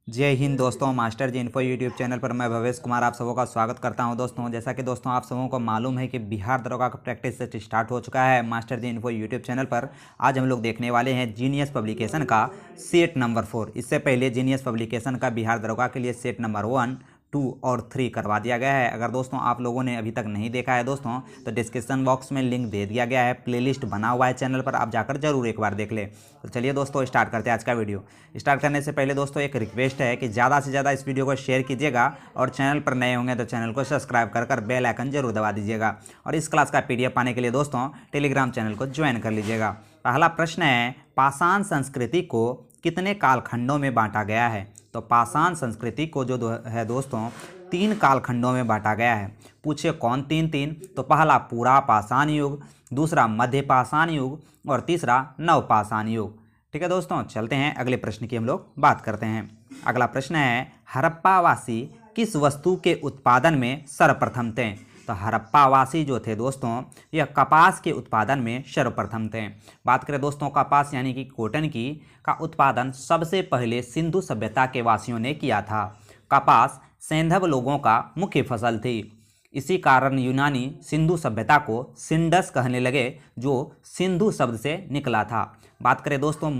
जय हिंद दोस्तों। मास्टर जी info YouTube channel पर मैं भवेश कुमार आप सबों का स्वागत करता हूं। दोस्तों जैसा कि दोस्तों आप सबों को मालूम है कि बिहार दरोगा का प्रैक्टिस सेट स्टार्ट हो चुका है मास्टर जी इन्फो यूट्यूब चैनल पर। आज हम लोग देखने वाले हैं जीनियस पब्लिकेशन का सेट नंबर 4। इससे पहले जीनियस पब्लिकेशन का बिहार दरोगा के लिए सेट नंबर 1, 2 और 3 करवा दिया गया है। अगर दोस्तों आप लोगों ने अभी तक नहीं देखा है दोस्तों तो डिस्क्रिप्शन बॉक्स में लिंक दे दिया गया है, प्लेलिस्ट बना हुआ है चैनल पर, आप जाकर जरूर एक बार देख ले। तो चलिए दोस्तों स्टार्ट करते हैं आज का वीडियो। स्टार्ट करने से पहले दोस्तों एक रिक्वेस्ट है कि ज़्यादा से ज़्यादा इस वीडियो को शेयर कीजिएगा और चैनल पर नए होंगे तो चैनल को सब्सक्राइब कर बेल आइकन जरूर दबा दीजिएगा। और इस क्लास का PDF पाने के लिए दोस्तों टेलीग्राम चैनल को ज्वाइन कर लीजिएगा। पहला प्रश्न है, पाषाण संस्कृति को कितने कालखंडों में बांटा गया है? तो पाषाण संस्कृति को जो है दोस्तों 3 कालखंडों में बांटा गया है। पूछे कौन 3? तो पहला पूरा पाषाण युग, दूसरा मध्य पाषाण युग और तीसरा नव पाषाण युग। ठीक है दोस्तों, चलते हैं अगले प्रश्न की हम लोग बात करते हैं। अगला प्रश्न है, हड़प्पावासी किस वस्तु के उत्पादन में सर्वप्रथम थे? तो हड़प्पावासी जो थे दोस्तों यह कपास के उत्पादन में सर्वप्रथम थे। बात करें दोस्तों कपास यानी कि कॉटन की का उत्पादन सबसे पहले सिंधु सभ्यता के वासियों ने किया था। कपास सैंधव लोगों का मुख्य फसल थी। इसी कारण यूनानी सिंधु सभ्यता को सिंडस कहने लगे, जो सिंधु शब्द से निकला था। बात करें दोस्तों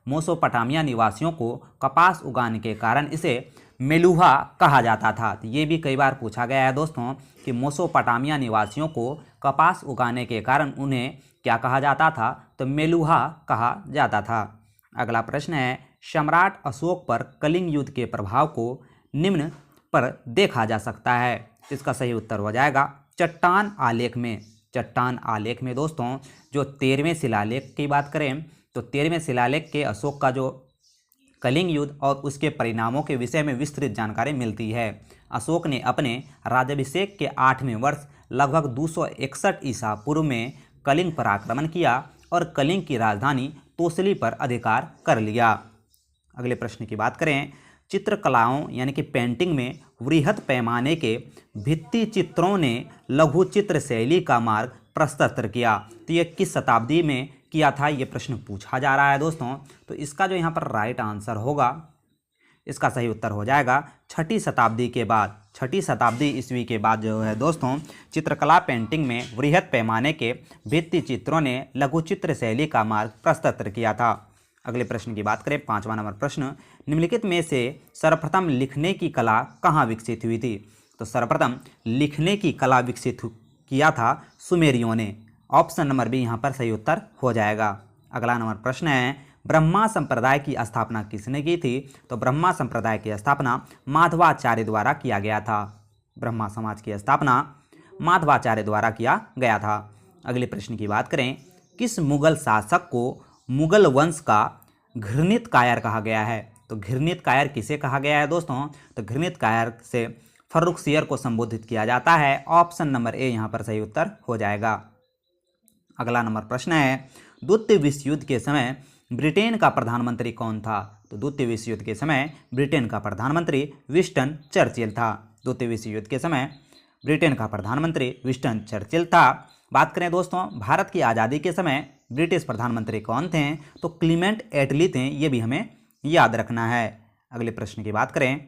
मोसोपोटामिया निवासियों को कपास उगाने के कारण इसे मेलुहा कहा जाता था। तो ये भी कई बार पूछा गया है दोस्तों कि मोसोपोटामिया निवासियों को कपास उगाने के कारण उन्हें क्या कहा जाता था? तो मेलुहा कहा जाता था। अगला प्रश्न है, सम्राट अशोक पर कलिंग युद्ध के प्रभाव को निम्न पर देखा जा सकता है। इसका सही उत्तर हो जाएगा चट्टान आलेख में। चट्टान आलेख में दोस्तों जो 13वें शिलालेख की बात करें तो 13वें शिलालेख के अशोक का जो कलिंग युद्ध और उसके परिणामों के विषय में विस्तृत जानकारी मिलती है। अशोक ने अपने राज्याभिषेक के 8वें वर्ष लगभग 261 ईसा पूर्व में कलिंग पर आक्रमण किया और कलिंग की राजधानी तोसली पर अधिकार कर लिया। अगले प्रश्न की बात करें, चित्रकलाओं यानी कि पेंटिंग में वृहद पैमाने के भित्ति चित्रों ने लघु चित्र शैली का मार्ग प्रशस्त किया। तो ये किस शताब्दी में किया था, ये प्रश्न पूछा जा रहा है दोस्तों। तो इसका जो यहाँ पर राइट आंसर होगा, इसका सही उत्तर हो जाएगा 6ठी शताब्दी के बाद। 6ठी शताब्दी ईस्वी के बाद जो है दोस्तों चित्रकला पेंटिंग में वृहद पैमाने के भित्ति चित्रों ने लघु चित्र शैली का मार्ग प्रशस्त किया था। अगले प्रश्न की बात करें, 5वां नंबर प्रश्न, निम्नलिखित में से सर्वप्रथम लिखने की कला कहाँ विकसित हुई थी? तो सर्वप्रथम लिखने की कला विकसित किया था सुमेरियों ने। ऑप्शन नंबर बी यहाँ पर सही उत्तर हो जाएगा। अगला नंबर प्रश्न है, ब्रह्मा संप्रदाय की स्थापना किसने की थी? तो ब्रह्मा संप्रदाय की स्थापना माधवाचार्य द्वारा किया गया था। ब्रह्मा समाज की स्थापना माधवाचार्य द्वारा किया गया था। अगले प्रश्न की बात करें, किस मुगल शासक को मुगल वंश का घृणित कायर कहा गया है? तो घृणित कायर किसे कहा गया है दोस्तों? तो घृणित कायर से फर्रुखसियर को संबोधित किया जाता है। ऑप्शन नंबर ए यहाँ पर सही उत्तर हो जाएगा। अगला नंबर प्रश्न है, द्वितीय विश्व युद्ध के समय ब्रिटेन का प्रधानमंत्री कौन था? तो द्वितीय विश्व युद्ध के समय ब्रिटेन का प्रधानमंत्री विंस्टन चर्चिल था। द्वितीय विश्व युद्ध के समय ब्रिटेन का प्रधानमंत्री विंस्टन चर्चिल था। बात करें दोस्तों भारत की आज़ादी के समय ब्रिटिश प्रधानमंत्री कौन थे? तो क्लीमेंट एटली थे। ये भी हमें याद रखना है। अगले प्रश्न की बात करें,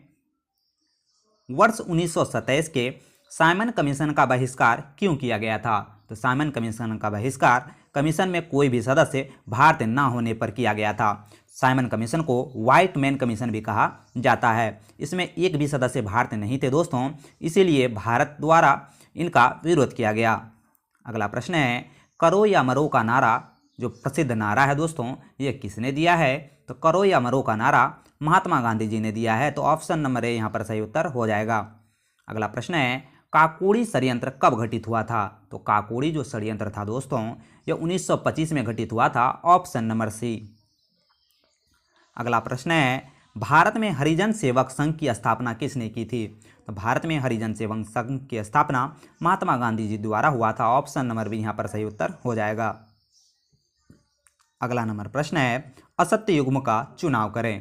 वर्ष 1927 के साइमन कमीशन का बहिष्कार क्यों किया गया था? तो साइमन कमीशन का बहिष्कार कमीशन में कोई भी सदस्य भारतीय न होने पर किया गया था। साइमन कमीशन को व्हाइट मैन कमीशन भी कहा जाता है। इसमें एक भी सदस्य भारतीय नहीं थे दोस्तों, इसीलिए भारत द्वारा इनका विरोध किया गया। अगला प्रश्न है, करो या मरो का नारा जो प्रसिद्ध नारा है दोस्तों ये किसने दिया है? तो करो या मरो का नारा महात्मा गांधी जी ने दिया है। तो ऑप्शन नंबर ए यहाँ पर सही उत्तर हो जाएगा। अगला प्रश्न है, काकोड़ी षड्यंत्र कब घटित हुआ था? तो काकोड़ी जो षड्यंत्र था दोस्तों ये 1925 में घटित हुआ था। Option number C. अगला प्रश्न है, भारत में हरिजन सेवक संघ की स्थापना किसने की थी? तो भारत में हरिजन सेवक संघ की स्थापना महात्मा गांधी जी द्वारा हुआ था। ऑप्शन नंबर बी यहाँ पर सही उत्तर हो जाएगा। अगला नंबर प्रश्न है, असत्य युग्म का चुनाव करें।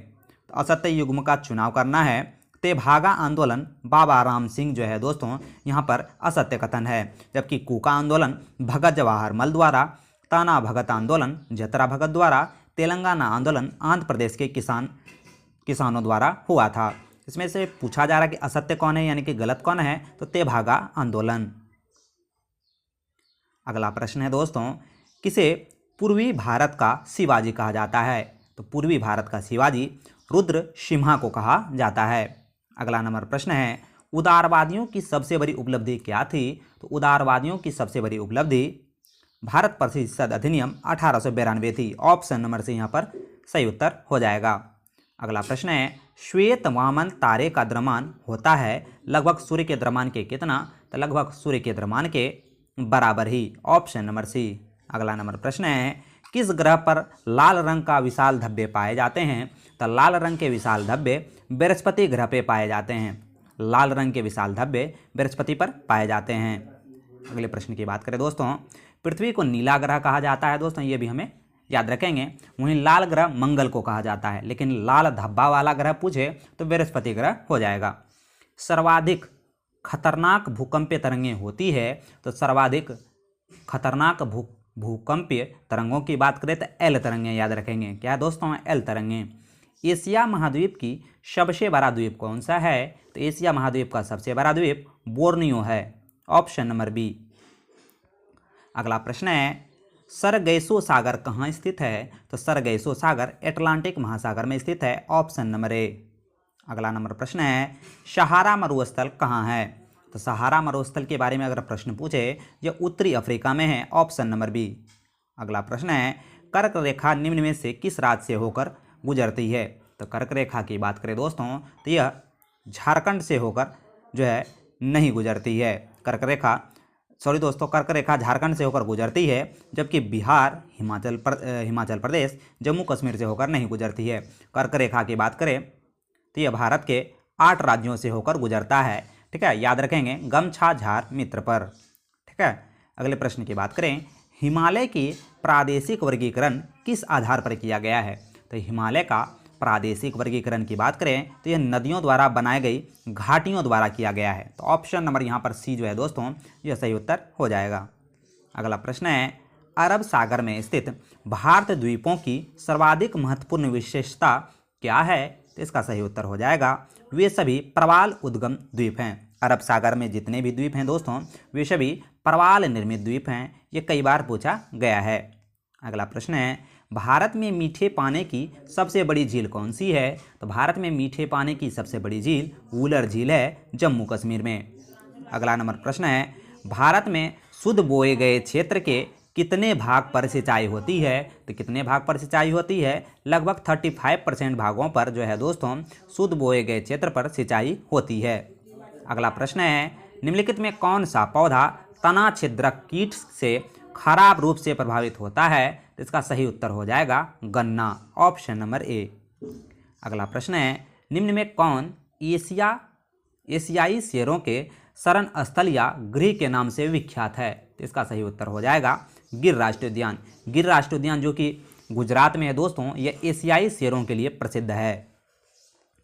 तो असत्य युग्म का चुनाव करना है। तेभागा आंदोलन बाबा राम सिंह जो है दोस्तों यहाँ पर असत्य कथन है, जबकि कूका आंदोलन भगत जवाहर मल द्वारा, ताना भगत आंदोलन जतरा भगत द्वारा, तेलंगाना आंदोलन आंध्र प्रदेश के किसान किसानों द्वारा हुआ था। इसमें से पूछा जा रहा है कि असत्य कौन है यानी कि गलत कौन है, तो तेभागा आंदोलन। अगला प्रश्न है दोस्तों, किसे पूर्वी भारत का शिवाजी कहा जाता है? तो पूर्वी भारत का शिवाजी रुद्र सिम्हा को कहा जाता है। अगला नंबर प्रश्न है, उदारवादियों की सबसे बड़ी उपलब्धि क्या थी? तो उदारवादियों की सबसे बड़ी उपलब्धि भारत परिषद अधिनियम 1892 थी। ऑप्शन नंबर से यहाँ पर सही उत्तर हो जाएगा। अगला प्रश्न है, श्वेत वामन तारे का द्रव्यमान होता है लगभग सूर्य के द्रव्यमान के कितना? तो लगभग सूर्य के द्रव्यमान के बराबर ही। Option number C. अगला नंबर प्रश्न है, किस ग्रह पर लाल रंग का विशाल धब्बे पाए जाते हैं? तो लाल रंग के विशाल धब्बे बृहस्पति ग्रह पे पाए जाते हैं। लाल रंग के विशाल धब्बे बृहस्पति पर पाए जाते हैं। अगले प्रश्न की बात करें दोस्तों, पृथ्वी को नीला ग्रह कहा जाता है दोस्तों, ये भी हमें याद रखेंगे। वहीं लाल ग्रह मंगल को कहा जाता है, लेकिन लाल धब्बा वाला ग्रह पूछे तो बृहस्पति ग्रह हो जाएगा। सर्वाधिक खतरनाक भूकंपीय तरंगें होती है, तो सर्वाधिक खतरनाक भूकंपीय तरंगों की बात करें तो एल तरंगें याद रखेंगे। क्या है दोस्तों? एल तरंगें। एशिया महाद्वीप की सबसे बड़ा द्वीप कौन सा है? तो एशिया महाद्वीप का सबसे बड़ा द्वीप बोर्नियो है। Option number B. अगला प्रश्न है, सरगैसो सागर कहाँ स्थित है? तो सरगैसो सागर अटलांटिक महासागर में स्थित है। Option number A. अगला नंबर प्रश्न है, सहारा मरुस्थल कहाँ है? तो सहारा मरुस्थल के बारे में अगर प्रश्न पूछे, यह उत्तरी अफ्रीका में है। Option number B. अगला प्रश्न है, कर्क रेखा निम्न में से किस राज्य से होकर गुजरती है? तो कर्क रेखा की बात करें दोस्तों तो यह झारखंड से होकर जो है नहीं गुजरती है। कर्क रेखा झारखंड से होकर गुजरती है, जबकि बिहार, हिमाचल प्रदेश, जम्मू कश्मीर से होकर नहीं गुजरती है। कर्क रेखा की बात करें तो यह भारत के 8 राज्यों से होकर गुजरता है। ठीक है, याद रखेंगे गमछा झार मित्र पर। ठीक है, अगले प्रश्न की बात करें, हिमालय की प्रादेशिक वर्गीकरण किस आधार पर किया गया है? तो हिमालय का प्रादेशिक वर्गीकरण की बात करें तो यह नदियों द्वारा बनाई गई घाटियों द्वारा किया गया है। तो ऑप्शन नंबर यहाँ पर सी जो है दोस्तों, यह सही उत्तर हो जाएगा। अगला प्रश्न है, अरब सागर में स्थित भारत द्वीपों की सर्वाधिक महत्वपूर्ण विशेषता क्या है? तो इसका सही उत्तर हो जाएगा, वे सभी प्रवाल उद्गम द्वीप हैं। अरब सागर में जितने भी द्वीप हैं दोस्तों, वे सभी प्रवाल निर्मित द्वीप हैं। ये कई बार पूछा गया है। अगला प्रश्न है, भारत में मीठे पानी की सबसे बड़ी झील कौन सी है? तो भारत में मीठे पानी की सबसे बड़ी झील वुलर झील है, जम्मू कश्मीर में। अगला नंबर प्रश्न है, भारत में शुद्ध बोए गए क्षेत्र के कितने भाग पर सिंचाई होती है? तो कितने भाग पर सिंचाई होती है? लगभग 35% भागों पर जो है दोस्तों शुद्ध बोए गए क्षेत्र पर सिंचाई होती है। अगला प्रश्न है, निम्नलिखित में कौन सा पौधा तना छिद्रक कीट से खराब रूप से प्रभावित होता है? तो इसका सही उत्तर हो जाएगा गन्ना। Option number A. अगला प्रश्न है, निम्न में कौन एशियाई शेरों के शरण स्थल या गृह के नाम से विख्यात है? तो इसका सही उत्तर हो जाएगा गिर राष्ट्रीय उद्यान। गिर राष्ट्रीय उद्यान जो कि गुजरात में है दोस्तों, यह एशियाई शेरों के लिए प्रसिद्ध है।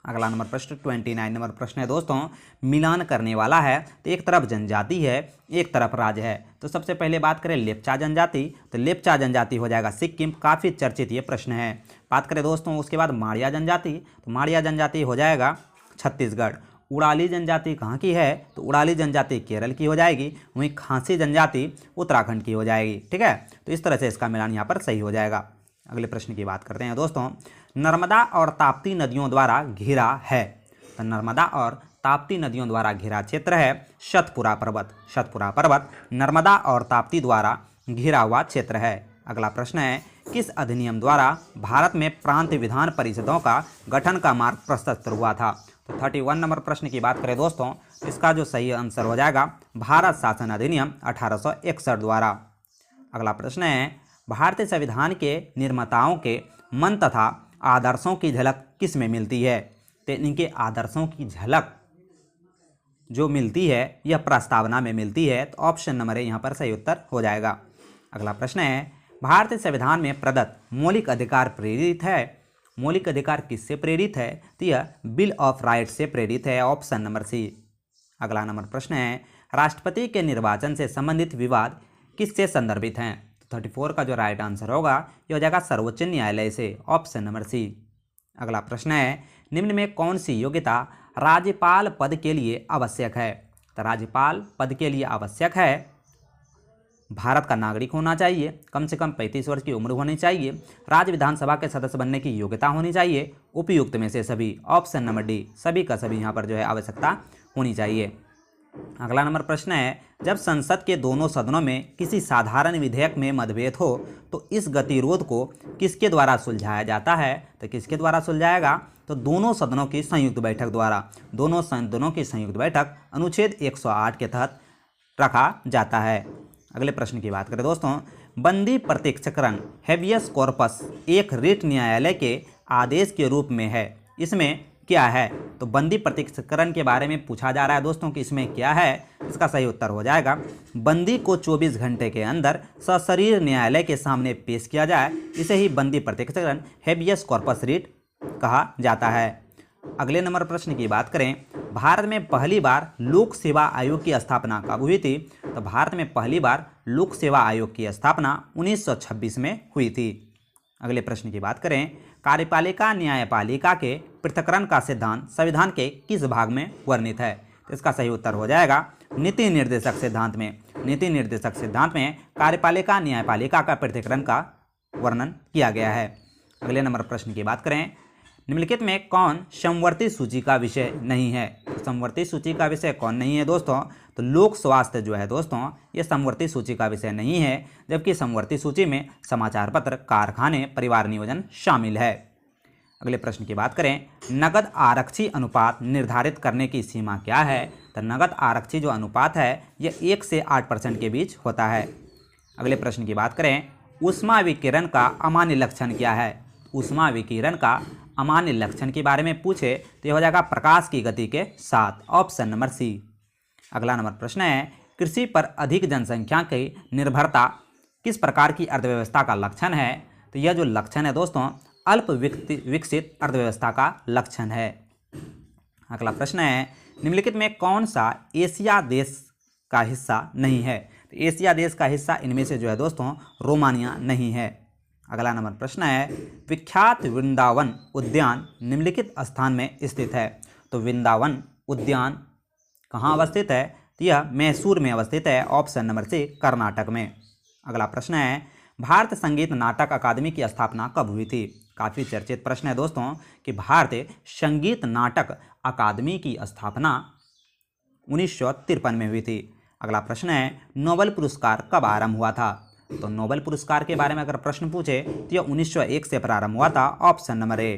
अगला नंबर प्रश्न 29 नंबर प्रश्न है दोस्तों, मिलान करने वाला है। तो एक तरफ जनजाति है, एक तरफ राज्य है। तो सबसे पहले बात करें लेप्चा जनजाति, तो लेप्चा जनजाति हो जाएगा सिक्किम, काफ़ी चर्चित ये प्रश्न है। बात करें दोस्तों उसके बाद माड़िया जनजाति, तो माड़िया जनजाति हो जाएगा छत्तीसगढ़। उड़ाली जनजाति कहाँ की है? तो उड़ाली जनजाति केरल की हो जाएगी। वहीं खासी जनजाति उत्तराखंड की हो जाएगी। ठीक है, तो इस तरह से इसका मिलान यहाँ पर सही हो जाएगा। अगले प्रश्न की बात करते हैं दोस्तों, नर्मदा और ताप्ती नदियों द्वारा घिरा है। तो नर्मदा और ताप्ती नदियों द्वारा घिरा क्षेत्र है सतपुरा पर्वत। सतपुरा पर्वत नर्मदा और ताप्ती द्वारा घिरा हुआ क्षेत्र है। अगला प्रश्न है, किस अधिनियम द्वारा भारत में प्रांत विधान परिषदों का गठन का मार्ग प्रशस्त हुआ था? तो 31 नंबर प्रश्न की बात करें दोस्तों, इसका जो सही आंसर हो जाएगा भारत शासन अधिनियम 1861 द्वारा। अगला प्रश्न है, भारतीय संविधान के निर्माताओं के मन तथा आदर्शों की झलक किस में मिलती है? तो इनके आदर्शों की झलक जो मिलती है यह प्रस्तावना में मिलती है। तो ऑप्शन नंबर ए यहाँ पर सही उत्तर हो जाएगा। अगला प्रश्न है, भारतीय संविधान में प्रदत्त मौलिक अधिकार प्रेरित है। मौलिक अधिकार किससे प्रेरित है? तो यह बिल ऑफ राइट्स से प्रेरित है। Option number C. अगला नंबर प्रश्न है, राष्ट्रपति के निर्वाचन से संबंधित विवाद किससे संदर्भित हैं? तो 34 का जो राइट आंसर होगा यह हो जाएगा सर्वोच्च न्यायालय से। Option number C. अगला प्रश्न है, निम्न में कौन सी योग्यता राज्यपाल पद के लिए आवश्यक है? तो राज्यपाल पद के लिए आवश्यक है भारत का नागरिक होना चाहिए, कम से कम 35 वर्ष की उम्र होनी चाहिए, राज्य विधानसभा के सदस्य बनने की योग्यता होनी चाहिए, उपयुक्त में से सभी, ऑप्शन नंबर डी, सभी का सभी यहाँ पर जो है आवश्यकता होनी चाहिए। अगला नंबर प्रश्न है, जब संसद के दोनों सदनों में किसी साधारण विधेयक में मतभेद हो तो इस गतिरोध को किसके द्वारा सुलझाया जाता है? तो किसके द्वारा सुलझाएगा? तो दोनों सदनों की संयुक्त बैठक द्वारा। दोनों सदनों की संयुक्त बैठक अनुच्छेद 108 के तहत रखा जाता है। अगले प्रश्न की बात करें दोस्तों, बंदी प्रत्यक्षकरण हेबियस कॉर्पस एक रिट न्यायालय के आदेश के रूप में है, इसमें क्या है? तो बंदी प्रत्यक्षकरण के बारे में पूछा जा रहा है दोस्तों कि इसमें क्या है। इसका सही उत्तर हो जाएगा बंदी को 24 घंटे के अंदर सशरीर न्यायालय के सामने पेश किया जाए, इसे ही बंदी प्रत्यक्षकरण हेबियस कॉर्पस रिट कहा जाता है। अगले नंबर प्रश्न की बात करें, भारत में पहली बार लोक सेवा आयोग की स्थापना कब हुई थी? तो भारत में पहली बार लोक सेवा आयोग की स्थापना 1926 में हुई थी। अगले प्रश्न की बात करें, कार्यपालिका न्यायपालिका के पृथक्करण का सिद्धांत संविधान के किस भाग में वर्णित है? तो इसका सही उत्तर हो जाएगा नीति निर्देशक सिद्धांत में। नीति निर्देशक सिद्धांत में कार्यपालिका न्यायपालिका का पृथक्करण का वर्णन किया गया है। अगले नंबर प्रश्न की बात करें, निम्नलिखित में कौन समवर्ती सूची का विषय नहीं है? तो समवर्ती सूची का विषय कौन नहीं है दोस्तों? तो लोक स्वास्थ्य जो है दोस्तों ये समवर्ती सूची का विषय नहीं है, जबकि समवर्ती सूची में समाचार पत्र, कारखाने, परिवार नियोजन शामिल है। अगले प्रश्न की बात करें, नगद आरक्षी अनुपात निर्धारित करने की सीमा क्या है? तो नगद आरक्षी जो अनुपात है यह 1 से 8% के बीच होता है। अगले प्रश्न की बात करें, ऊष्मा विकिरण का अमान्य लक्षण क्या है? ऊष्मा विकिरण का अमान्य लक्षण के बारे में पूछे तो यह हो जाएगा प्रकाश की गति के साथ, ऑप्शन नंबर सी। अगला नंबर प्रश्न है, कृषि पर अधिक जनसंख्या की निर्भरता किस प्रकार की अर्थव्यवस्था का लक्षण है? तो यह जो लक्षण है दोस्तों अल्प विकसित अर्थव्यवस्था का लक्षण है। अगला प्रश्न है, निम्नलिखित में कौन सा एशिया देश का हिस्सा नहीं है? तो एशिया देश का हिस्सा इनमें से जो है दोस्तों रोमानिया नहीं है। अगला नंबर प्रश्न है, विख्यात वृंदावन उद्यान निम्नलिखित स्थान में स्थित है? तो वृंदावन उद्यान कहाँ अवस्थित है? तो यह मैसूर में अवस्थित है, ऑप्शन नंबर सी, कर्नाटक में। अगला प्रश्न है, भारत संगीत नाटक अकादमी की स्थापना कब हुई थी? काफ़ी चर्चित प्रश्न है दोस्तों कि भारतीय संगीत नाटक अकादमी की स्थापना 1953 में हुई थी। अगला प्रश्न है, नोबेल पुरस्कार कब आरंभ हुआ था? तो नोबेल पुरस्कार के बारे में अगर प्रश्न पूछे तो यह 1901 से प्रारंभ हुआ था, ऑप्शन नंबर ए।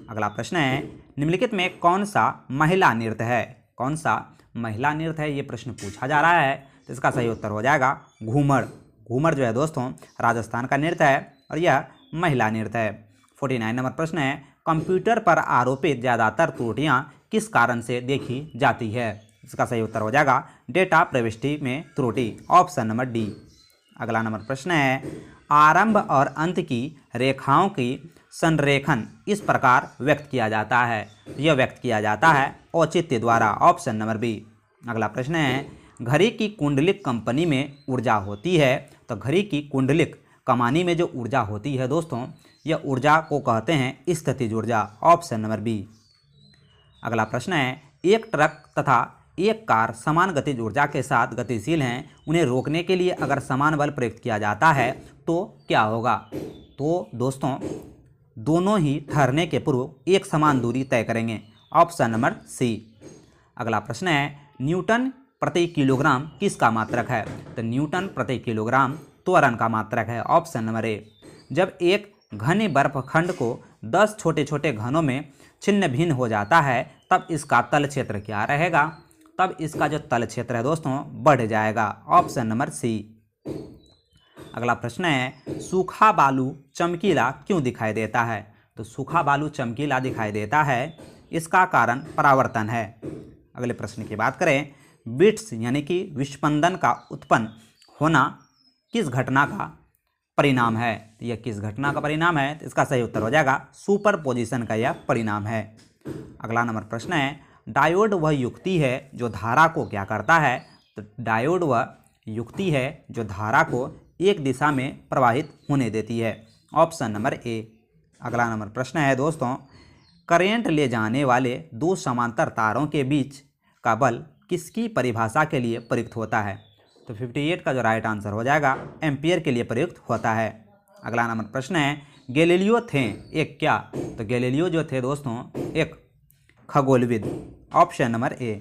अगला प्रश्न है, निम्नलिखित में कौन सा महिला नृत्य है? कौन सा महिला नृत्य है ये प्रश्न पूछा जा रहा है, तो इसका सही उत्तर हो जाएगा घूमर। घूमर जो है दोस्तों राजस्थान का नृत्य है और यह महिला नृत्य है। 49 नंबर प्रश्न है, कंप्यूटर पर आरोपित ज़्यादातर त्रुटियां किस कारण से देखी जाती है? इसका सही उत्तर हो जाएगा डेटा प्रविष्टि में त्रुटि, ऑप्शन नंबर डी। अगला नंबर प्रश्न है, आरंभ और अंत की रेखाओं की संरेखन इस प्रकार व्यक्त किया जाता है? यह व्यक्त किया जाता है औचित्य द्वारा, ऑप्शन नंबर बी। अगला प्रश्न है, घड़ी की कुंडलिक कंपनी में ऊर्जा होती है? तो घड़ी की कुंडलिक कमानी में जो ऊर्जा होती है दोस्तों यह ऊर्जा को कहते हैं स्थितिज ऊर्जा, ऑप्शन नंबर बी। अगला प्रश्न है, एक ट्रक तथा एक कार समान गतिज ऊर्जा के साथ गतिशील हैं, उन्हें रोकने के लिए अगर समान बल प्रयुक्त किया जाता है तो क्या होगा? तो दोस्तों दोनों ही ठहरने के पूर्व एक समान दूरी तय करेंगे, ऑप्शन नंबर सी। अगला प्रश्न है, न्यूटन प्रति किलोग्राम किसका मात्रक है? तो न्यूटन प्रति किलोग्राम त्वरण का मात्रक है, ऑप्शन नंबर ए। जब एक घने बर्फखंड को 10 छोटे छोटे घनों में छिन्न भिन्न हो जाता है तब इसका तल क्षेत्र क्या रहेगा? तब इसका जो तल क्षेत्र है दोस्तों बढ़ जाएगा, ऑप्शन नंबर सी। अगला प्रश्न है, सूखा बालू चमकीला क्यों दिखाई देता है? तो सूखा बालू चमकीला दिखाई देता है, इसका कारण परावर्तन है। अगले प्रश्न की बात करें, बिट्स यानी कि विस्पंदन का उत्पन्न होना किस घटना का परिणाम है? यह किस घटना का परिणाम है? तो इसका सही उत्तर हो जाएगा सुपरपोजिशन का यह परिणाम है। अगला नंबर प्रश्न है, डायोड वह युक्ति है जो धारा को क्या करता है? तो डायोड वह युक्ति है जो धारा को एक दिशा में प्रवाहित होने देती है, ऑप्शन नंबर ए। अगला नंबर प्रश्न है दोस्तों, करेंट ले जाने वाले दो समांतर तारों के बीच का बल किसकी परिभाषा के लिए प्रयुक्त होता है? तो 58 का जो राइट आंसर हो जाएगा एम्पियर के लिए प्रयुक्त होता है। अगला नंबर प्रश्न है, गैलीलियो थे एक क्या? तो गैलीलियो जो थे दोस्तों एक खगोलविद, ऑप्शन नंबर ए।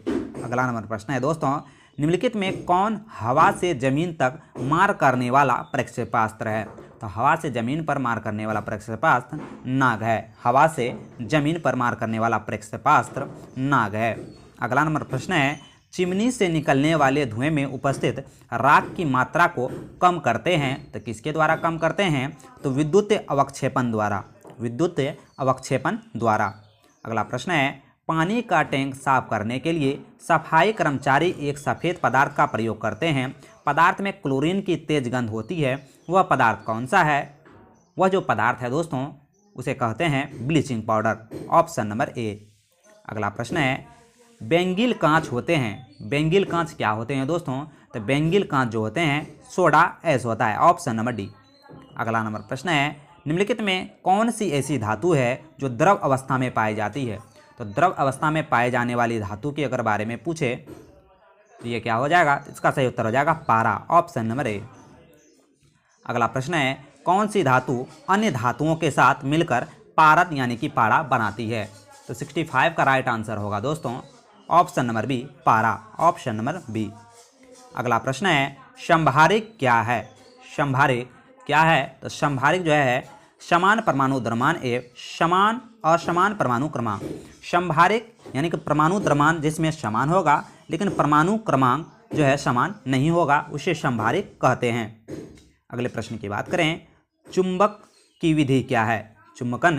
अगला नंबर प्रश्न है दोस्तों, निम्नलिखित में कौन हवा से जमीन तक मार करने वाला प्रक्षेपास्त्र है? तो हवा से जमीन पर मार करने वाला प्रक्षेपास्त्र नाग है। हवा से जमीन पर मार करने वाला प्रक्षेपास्त्र नाग है। अगला नंबर प्रश्न है, चिमनी से निकलने वाले धुएं में उपस्थित राख की मात्रा को कम करते हैं तो किसके द्वारा कम करते हैं? तो विद्युत अवक्षेपण द्वारा, विद्युत अवक्षेपण द्वारा। अगला प्रश्न है, पानी का टैंक साफ करने के लिए सफाई कर्मचारी एक सफ़ेद पदार्थ का प्रयोग करते हैं। पदार्थ में क्लोरीन की तेज गंध होती है, वह पदार्थ कौन सा है? वह जो पदार्थ है दोस्तों उसे कहते हैं bleaching powder, option number A. अगला प्रश्न है, बेंगिल कांच होते हैं, बेंगिल कांच क्या होते हैं दोस्तों? तो बेंगिल कांच जो होते हैं सोडा ऐश होता है, ऑप्शन नंबर डी। अगला नंबर प्रश्न है, निम्नलिखित में कौन सी ऐसी धातु है जो द्रव अवस्था में पाई जाती है? तो द्रव अवस्था में पाए जाने वाली धातु के अगर बारे में पूछे तो ये क्या हो जाएगा? इसका सही उत्तर हो जाएगा पारा, ऑप्शन नंबर ए। अगला प्रश्न है, कौन सी धातु अन्य धातुओं के साथ मिलकर पारद यानी कि पारा बनाती है? तो 65 का राइट आंसर होगा दोस्तों ऑप्शन नंबर बी, पारा, ऑप्शन नंबर बी। अगला प्रश्न है, संभारिक क्या है? संभारिक क्या है? तो संभारिक जो है समान परमाणु द्रव्यमान एवं समान असमान परमाणु क्रमांक। संभारिक यानी कि परमाणु द्रव्यमान जिसमें समान होगा लेकिन परमाणु क्रमांक जो है समान नहीं होगा, उसे संभारिक कहते हैं। अगले प्रश्न की बात करें, चुंबक की विधि क्या है? चुंबकन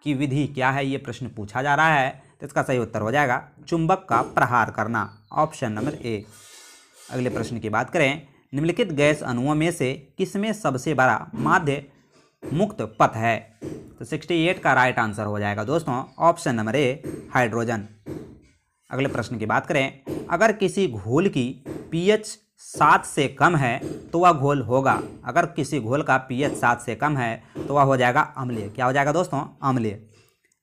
की विधि क्या है, ये प्रश्न पूछा जा रहा है, तो इसका सही उत्तर हो जाएगा चुंबक का प्रहार करना, ऑप्शन नंबर ए। अगले प्रश्न की बात करें, निम्नलिखित गैस अणुओं में से किसमें सबसे बड़ा माध्य मुक्त पथ है? तो 68 का राइट आंसर हो जाएगा दोस्तों ऑप्शन नंबर ए, हाइड्रोजन। अगले प्रश्न की बात करें, अगर किसी घोल की पीएच 7 से कम है तो वह घोल होगा, अगर किसी घोल का पीएच 7 से कम है तो वह हो जाएगा अम्लीय। क्या हो जाएगा दोस्तों? अम्लीय।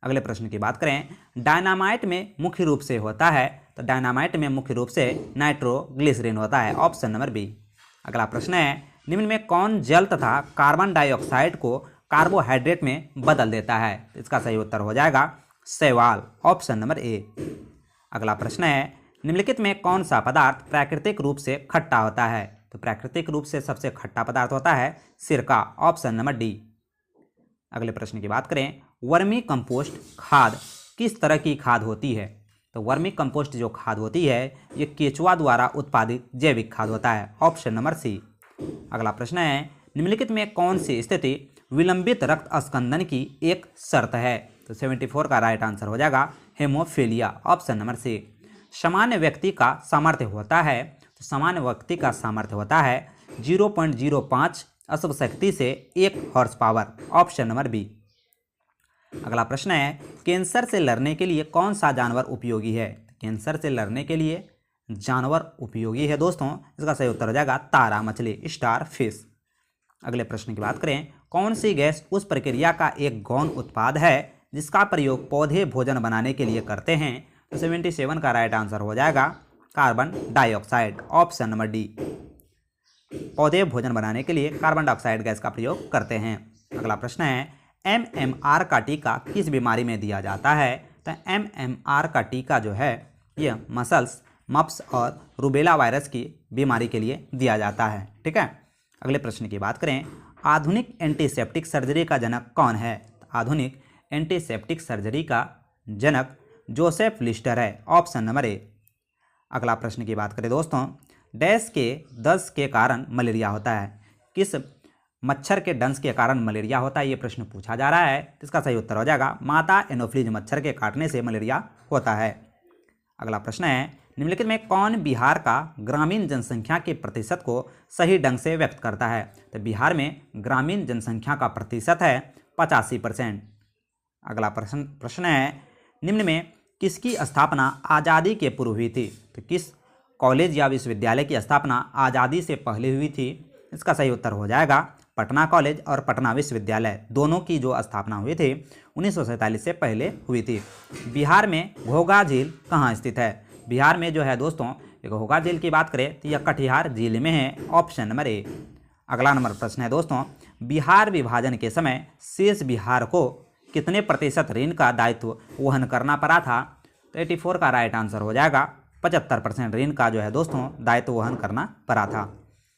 अगले प्रश्न की बात करें, डायनामाइट में मुख्य रूप से होता है? तो डायनामाइट में मुख्य रूप से नाइट्रोग्लिसरीन होता है, ऑप्शन नंबर बी। अगला प्रश्न है, निम्न में कौन जल तथा कार्बन डाइऑक्साइड को कार्बोहाइड्रेट में बदल देता है? तो इसका सही उत्तर हो जाएगा शैवाल, ऑप्शन नंबर ए। अगला प्रश्न है, निम्नलिखित में कौन सा पदार्थ प्राकृतिक रूप से खट्टा होता है? तो प्राकृतिक रूप से सबसे खट्टा पदार्थ होता है सिरका, ऑप्शन नंबर डी। अगले प्रश्न की बात करें, वर्मी कंपोस्ट खाद किस तरह की खाद होती है? तो वर्मी कंपोस्ट जो खाद होती है ये केचुआ द्वारा उत्पादित जैविक खाद होता है, ऑप्शन नंबर सी। अगला प्रश्न है, निम्नलिखित में कौन सी स्थिति विलंबित रक्त अस्कंदन की एक शर्त है? तो 74 का राइट आंसर हो जाएगा हेमोफीलिया, ऑप्शन नंबर सी। सामान्य व्यक्ति का सामर्थ्य होता है? तो सामान्य व्यक्ति का सामर्थ्य होता है 0.05 अश्व शक्ति से 1 horse power, option number B. अगला प्रश्न है, कैंसर से लड़ने के लिए कौन सा जानवर उपयोगी है? कैंसर से लड़ने के लिए जानवर उपयोगी है दोस्तों, इसका सही उत्तर हो जाएगा तारा मछली, स्टार फिश। अगले प्रश्न की बात करें, कौन सी गैस उस प्रक्रिया का एक गौण उत्पाद है जिसका प्रयोग पौधे भोजन बनाने के लिए करते हैं? तो 77 का राइट आंसर हो जाएगा carbon dioxide, option number D. पौधे भोजन बनाने के लिए कार्बन डाइऑक्साइड गैस का प्रयोग करते हैं। अगला प्रश्न है, MMR का टीका किस बीमारी में दिया जाता है? तो MMR का टीका जो है यह मसल्स, मप्स और रूबेला वायरस की बीमारी के लिए दिया जाता है, ठीक है। अगले प्रश्न की बात करें, आधुनिक एंटीसेप्टिक सर्जरी का जनक कौन है? आधुनिक एंटीसेप्टिक सर्जरी का जनक जोसेफ लिस्टर है, ऑप्शन नंबर ए। अगला प्रश्न की बात करें दोस्तों, डैश के दंश के कारण मलेरिया होता है? किस मच्छर के डंश के कारण मलेरिया होता है, ये प्रश्न पूछा जा रहा है। इसका सही उत्तर हो जाएगा मादा एनोफ्लीज मच्छर के काटने से मलेरिया होता है। अगला प्रश्न है, निम्नलिखित में कौन बिहार का ग्रामीण जनसंख्या के प्रतिशत को सही ढंग से व्यक्त करता है? तो बिहार में ग्रामीण जनसंख्या का प्रतिशत है 85%। अगला प्रश्न है, निम्न में किसकी स्थापना आज़ादी के पूर्व हुई थी? तो किस कॉलेज या विश्वविद्यालय की स्थापना आज़ादी से पहले हुई थी? इसका सही उत्तर हो जाएगा पटना कॉलेज और पटना विश्वविद्यालय, दोनों की जो स्थापना हुई थी 1947 से पहले हुई थी। बिहार में घोघा झील कहाँ स्थित है? बिहार में जो है दोस्तों घोघा झील की बात करें तो यह कटिहार जिले में है, ऑप्शन नंबर ए। अगला नंबर प्रश्न है दोस्तों, बिहार विभाजन के समय शेष बिहार को कितने प्रतिशत ऋण का दायित्व वहन करना पड़ा था? तो 84 का राइट आंसर हो जाएगा 75% ऋण का जो है दोस्तों दायित्व वहन करना पड़ा था।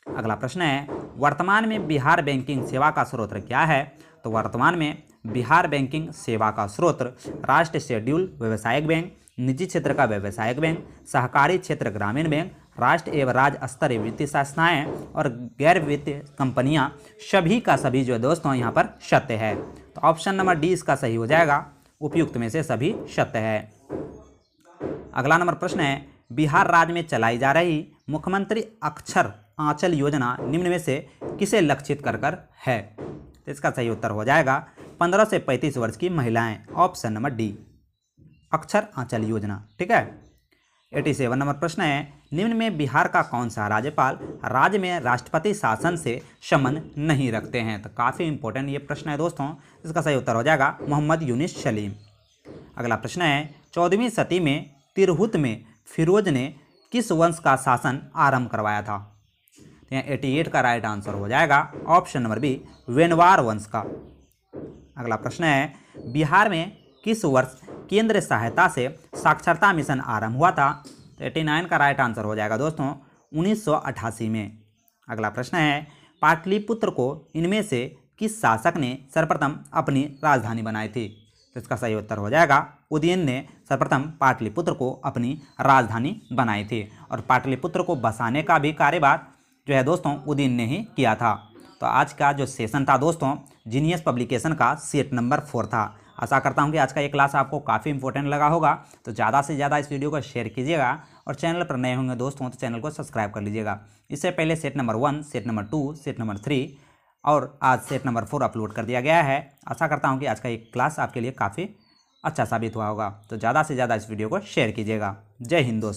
अगला प्रश्न है, वर्तमान में बिहार बैंकिंग सेवा का स्रोत क्या है? तो वर्तमान में बिहार बैंकिंग सेवा का स्रोत राष्ट्रीय शेड्यूल व्यवसायिक बैंक, निजी क्षेत्र का व्यवसायिक बैंक, सहकारी क्षेत्र ग्रामीण बैंक, राष्ट्र एवं राज्य स्तरीय वित्तीय संस्थाएं और गैर वित्तीय कंपनियां सभी का सभी जो है दोस्तों यहाँ पर सत्य है। तो ऑप्शन नंबर डी इसका सही हो जाएगा, उपयुक्त में से सभी सत्य है। अगला नंबर प्रश्न है, बिहार राज्य में चलाई जा रही मुख्यमंत्री अक्षर आंचल योजना निम्न में से किसे लक्षित कर है? तो इसका सही उत्तर हो जाएगा 15 से 35 वर्ष की महिलाएं, ऑप्शन नंबर डी, अक्षर आंचल योजना। ठीक है। 87 नंबर प्रश्न है, निम्न में बिहार का कौन सा राज्यपाल राज्य में राष्ट्रपति शासन से संबंध नहीं रखते हैं? तो काफ़ी इंपॉर्टेंट ये प्रश्न है दोस्तों, इसका सही उत्तर हो जाएगा मोहम्मद यूनिस सलीम। अगला प्रश्न है, 14वीं सदी में तिरहुत में फिरोज ने किस वंश का शासन आरंभ करवाया था? तो यहाँ 88 का राइट आंसर हो जाएगा ऑप्शन नंबर बी, वेनवार वंश का। अगला प्रश्न है, बिहार में किस वर्ष केंद्र सहायता से साक्षरता मिशन आरंभ हुआ था? तो 89 का राइट आंसर हो जाएगा दोस्तों 1988 में। अगला प्रश्न है, पाटलिपुत्र को इनमें से किस शासक ने सर्वप्रथम अपनी राजधानी बनाई थी? तो इसका सही उत्तर हो जाएगा उदयन ने सर्वप्रथम पाटलिपुत्र को अपनी राजधानी बनाई थी, और पाटलिपुत्र को बसाने का भी कार्यभार जो है दोस्तों उदयन ने ही किया था। तो आज का जो सेशन था दोस्तों जीनियस पब्लिकेशन का सेट नंबर 4 था। आशा करता हूं कि आज का ये क्लास आपको काफ़ी इंपॉर्टेंट लगा होगा। तो ज़्यादा से ज़्यादा इस वीडियो को शेयर कीजिएगा, और चैनल पर नए होंगे दोस्तों तो चैनल को सब्सक्राइब कर लीजिएगा। इससे पहले set number 1, set number 2, set number 3 और आज सेट नंबर 4 अपलोड कर दिया गया है। आशा करता हूँ कि आज का ये क्लास आपके लिए काफ़ी अच्छा साबित हुआ होगा। तो ज़्यादा से ज़्यादा इस वीडियो को शेयर कीजिएगा। जय हिंद दोस्तों।